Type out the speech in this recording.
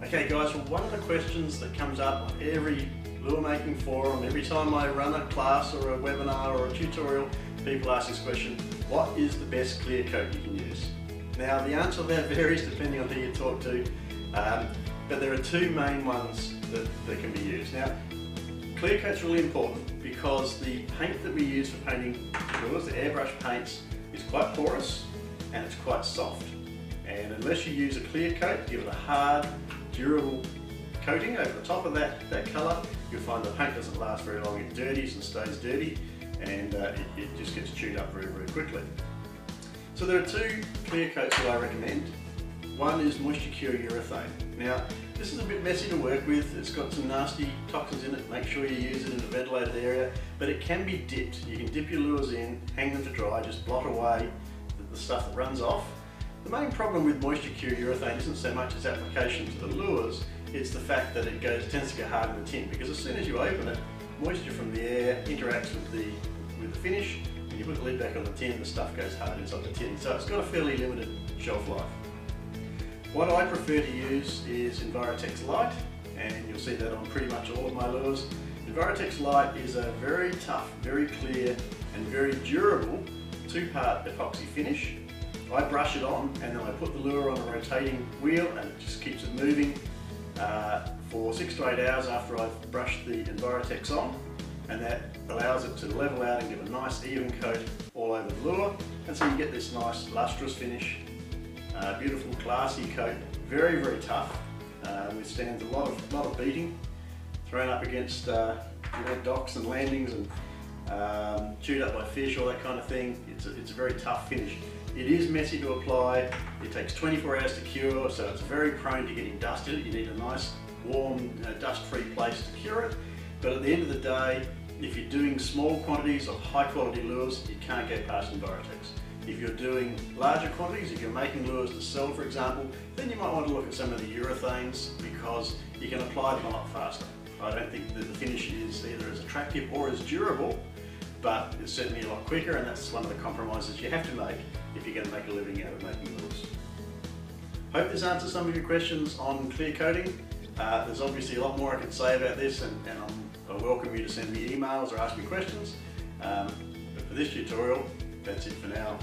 Okay guys, well, one of the questions that comes up on every lure making forum, every time I run a class or a webinar or a tutorial, people ask this question: what is the best clear coat you can use? Now the answer to that varies depending on who you talk to, but there are two main ones that can be used. Now, clear coat's really important because the paint that we use for painting lures, the airbrush paints, is quite porous and it's quite soft. And unless you use a clear coat, give it a hard, durable coating over the top of that colour, you'll find the paint doesn't last very long. It dirties and stays dirty, and it just gets chewed up very, very quickly. So there are two clear coats that I recommend. One is Moisture Cure Urethane. Now, this is a bit messy to work with. It's got some nasty toxins in it. Make sure you use it in a ventilated area, but it can be dipped. You can dip your lures in, hang them to dry, just blot away the stuff that runs off. The main problem with Moisture Cure Urethane isn't so much its application to the lures, it's the fact that it tends to go hard in the tin, because as soon as you open it, moisture from the air interacts with the finish. When you put the lid back on the tin, the stuff goes hard inside the tin, so it's got a fairly limited shelf life. What I prefer to use is Envirotex Lite, and you'll see that on pretty much all of my lures. Envirotex Lite is a very tough, very clear and very durable two-part epoxy finish. I brush it on and then I put the lure on a rotating wheel and it just keeps it moving for 6 to 8 hours after I've brushed the Envirotex on, and that allows it to level out and give a nice even coat all over the lure, and so you get this nice lustrous finish, beautiful classy coat, very, very tough, withstands a lot of beating, thrown up against docks and landings and chewed up by fish, all that kind of thing. It's a very tough finish. It is messy to apply, it takes 24 hours to cure, so it's very prone to getting dust in it. You need a nice, warm, dust-free place to cure it. But at the end of the day, if you're doing small quantities of high-quality lures, you can't go past Envirotex. If you're doing larger quantities, if you're making lures to sell, for example, then you might want to look at some of the urethanes, because you can apply them a lot faster. I don't think that the finish is either as attractive or as durable, but it's certainly a lot quicker, and that's one of the compromises you have to make if you're going to make a living out of making lures. Hope this answers some of your questions on clear coating. There's obviously a lot more I can say about this, and I welcome you to send me emails or ask me questions. But for this tutorial, that's it for now.